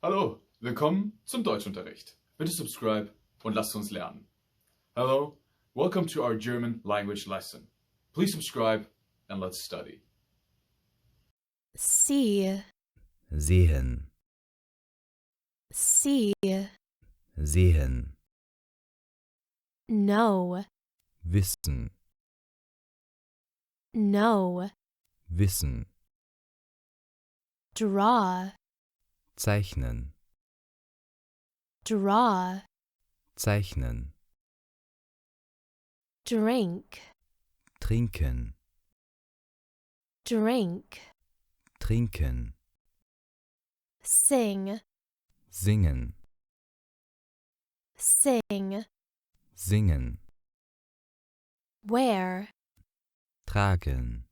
Hallo, willkommen zum Deutschunterricht. Bitte subscribe und lasst uns lernen. Hello, welcome to our German language lesson. Please subscribe and let's study. See, Sehen, see, sehen, know, wissen, know, wissen, draw, zeichnen, draw, zeichnen, drink, trinken, drink, trinken, sing, singen, sing, singen, wear, tragen,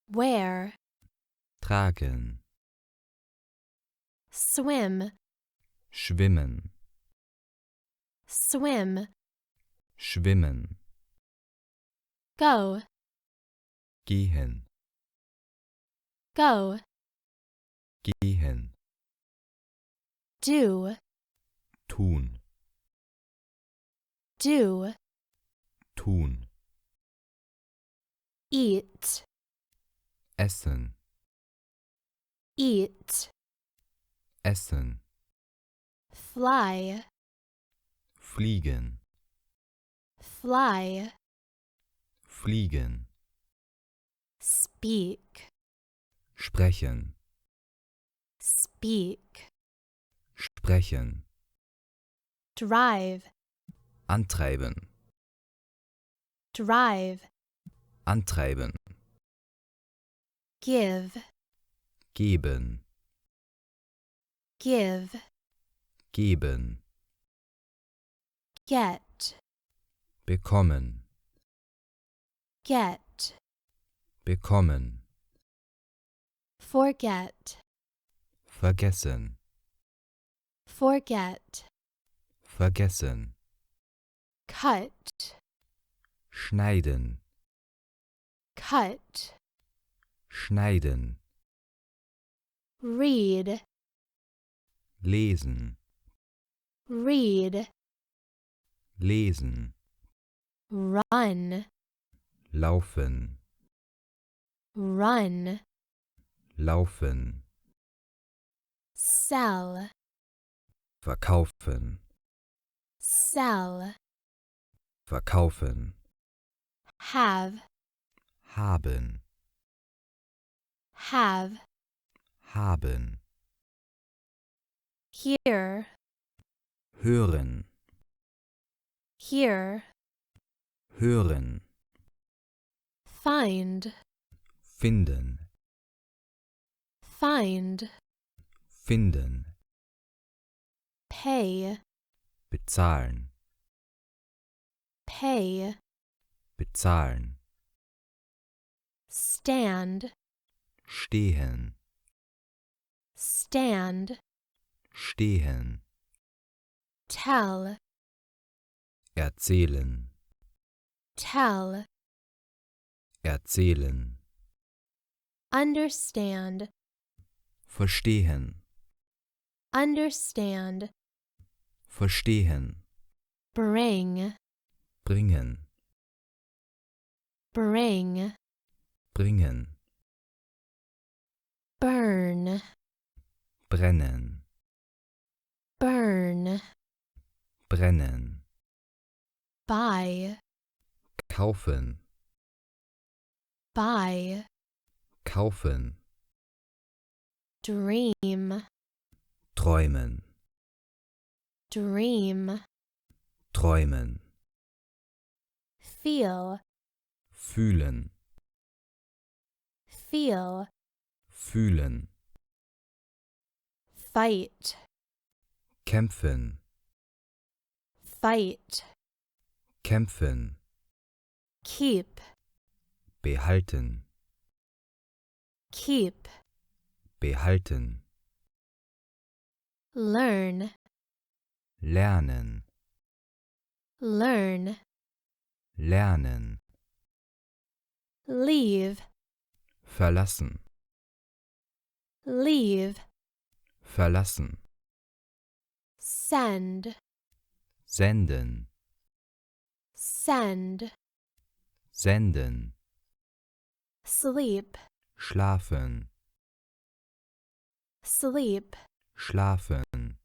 wear, tragen, swim, schwimmen, swim, schwimmen, go, gehen, go, gehen, do, tun, do, tun, eat, essen, eat, essen, fly, fliegen, fly, fliegen, speak, sprechen, speak, sprechen, drive, antreiben, drive, antreiben, give, geben, give, geben, get, bekommen, get, bekommen, forget, vergessen, forget, vergessen, cut, schneiden, cut, schneiden, read, lesen, read, lesen, run, laufen, run, laufen, sell, verkaufen, sell, verkaufen, have, haben, have, haben, hear, hören, hear, hören, find, finden, find, finden, pay, bezahlen, pay, bezahlen, stand, stehen, stand, stehen, tell, erzählen, tell, erzählen, understand, verstehen, understand, verstehen, bring, bringen, bring, bringen, burn, brennen, burn, brennen, buy, kaufen, buy, kaufen, dream, träumen, dream, träumen, feel, fühlen, feel, fühlen, fight, kämpfen, fight, kämpfen, keep, behalten, keep, behalten, learn, lernen, learn, lernen, leave, verlassen, leave, verlassen, send, senden, send, senden, sleep, schlafen, sleep, schlafen,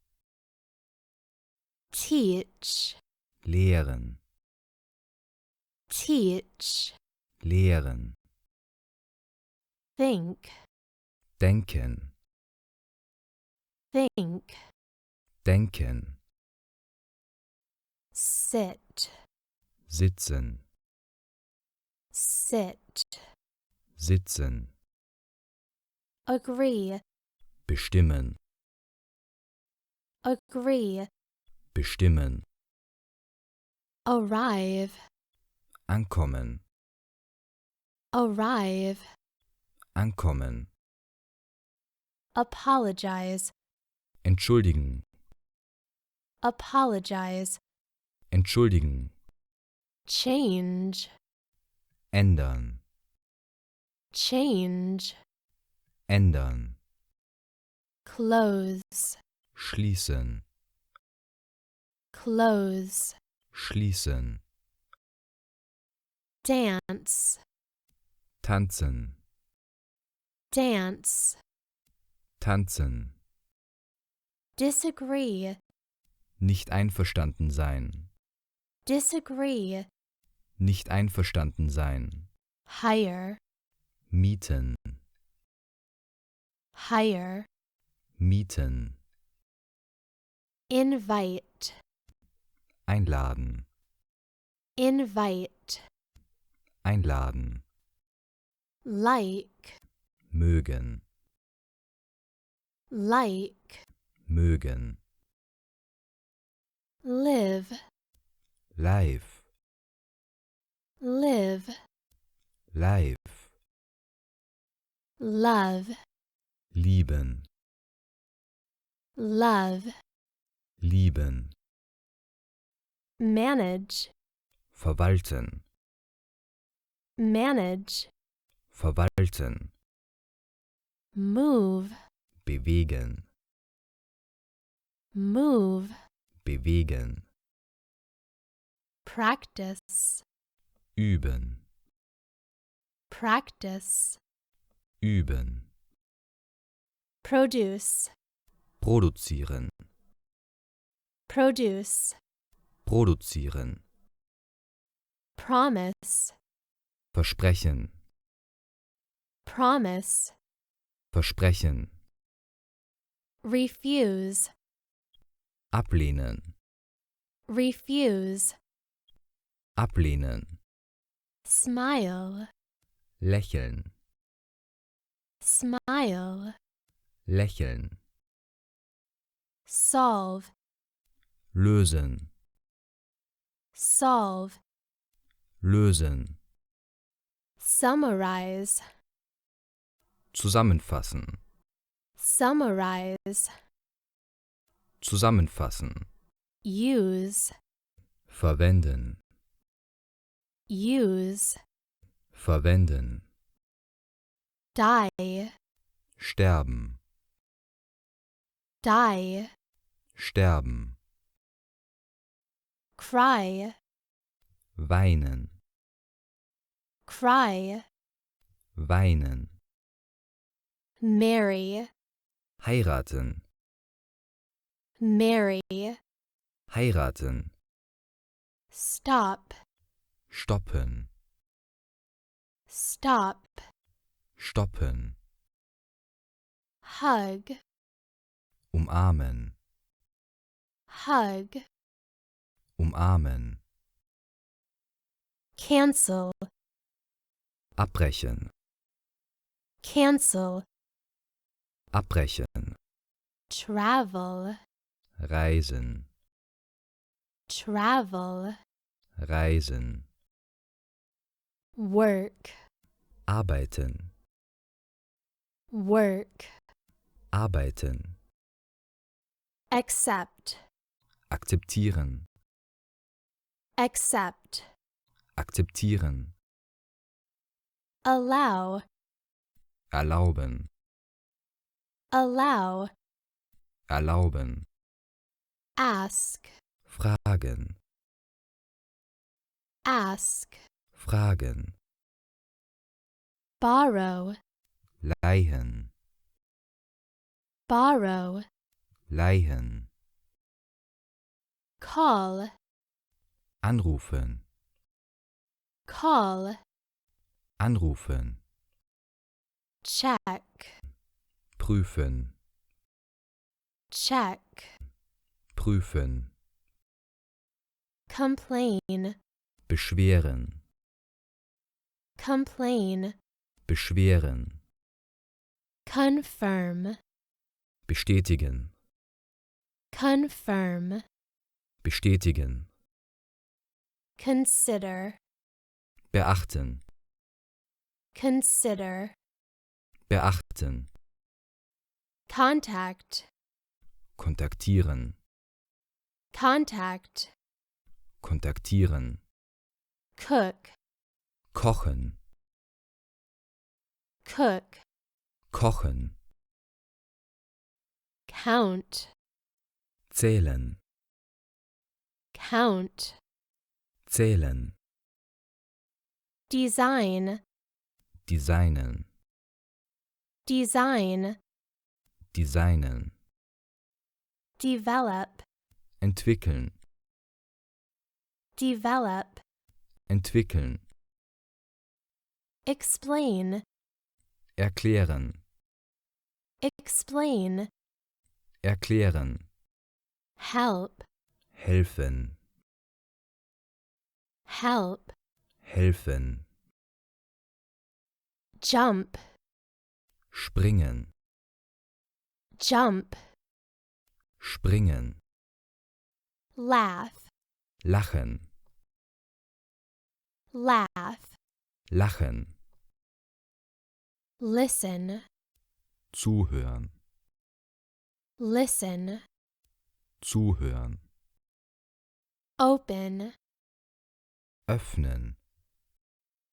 teach, lehren, teach, lehren, think, denken, think, denken, sit, sitzen, sit, sitzen, agree, bestimmen, agree, bestimmen, arrive, ankommen, arrive, ankommen, apologize, entschuldigen, apologize, entschuldigen, change, ändern, change, ändern, close, schließen, close, schließen, dance, tanzen, dance, tanzen, disagree, nicht einverstanden sein, disagree, nicht einverstanden sein, hire, mieten, hire, mieten, invite, einladen, invite, einladen, like, mögen, like, mögen, live, live, live, live, love, lieben, love, lieben, manage, verwalten, manage, verwalten, move, bewegen, move, bewegen, practice, üben, practice, üben, produce, produzieren, produce, produzieren, promise, versprechen, promise, versprechen, refuse, ablehnen, refuse, ablehnen, smile, lächeln, smile, lächeln, solve, lösen, solve, lösen, summarize, zusammenfassen, summarize, zusammenfassen, use, verwenden, use, verwenden, die, sterben, die, sterben, cry, weinen, cry, weinen, marry, heiraten, marry, heiraten, stop, stoppen, stop, stoppen, hug, umarmen, hug, umarmen, cancel, abbrechen, cancel, abbrechen, travel, reisen, travel, reisen, work, arbeiten, work, arbeiten, accept, akzeptieren, accept, akzeptieren, allow, erlauben, allow, erlauben, ask, fragen, ask, fragen, borrow, leihen, borrow, leihen, call, anrufen, call, anrufen, check, prüfen, check, prüfen, complain, beschweren, complain, beschweren, confirm, bestätigen, confirm, bestätigen, consider, beachten, consider, beachten, contact, kontaktieren, contact, kontaktieren, cook, kochen, cook, kochen, count, zählen, count, zählen, design, designen, design, designen, develop, entwickeln, develop, entwickeln, explain, erklären, explain, erklären, help, helfen, help, helfen, jump, springen, jump, springen, laugh, lachen, laugh, lachen, listen, zuhören, listen, zuhören, open, öffnen,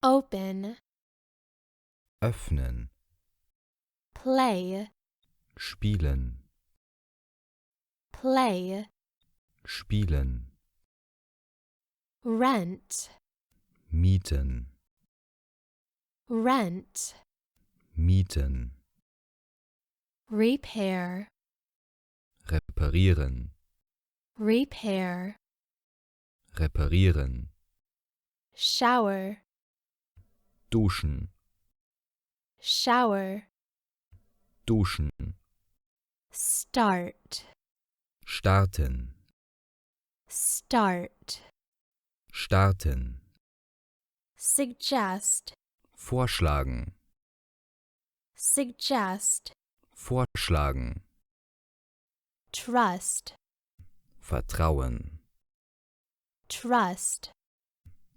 open, öffnen, play, spielen, play, spielen, rent, mieten, rent, mieten, repair, reparieren, repair, reparieren, shower, duschen, shower, duschen, start, starten, start, starten, suggest, vorschlagen, suggest, vorschlagen, trust, vertrauen, trust,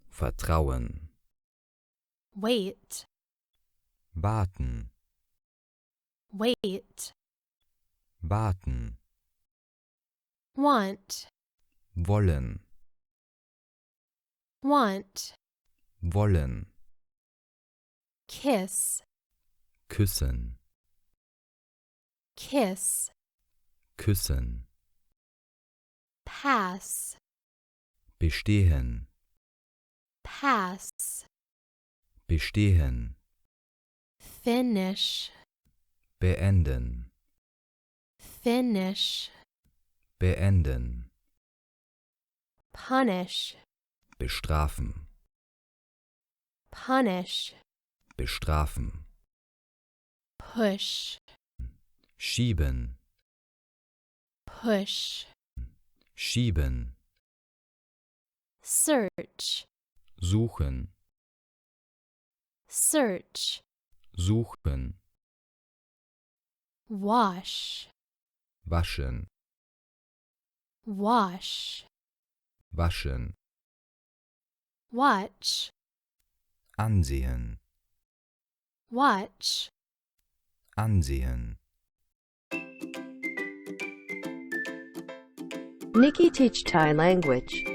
vertrauen, wait, warten, wait, warten, want, wollen, want, wollen, kiss, küssen, kiss, küssen, pass, bestehen, pass, bestehen, finish, beenden, finish, beenden, punish, bestrafen, punish, bestrafen, push, schieben, push, schieben, search, suchen, search, suchen, wash, waschen, wash, waschen, watch, ansehen, watch. ansehen. Nikki teach Thai language.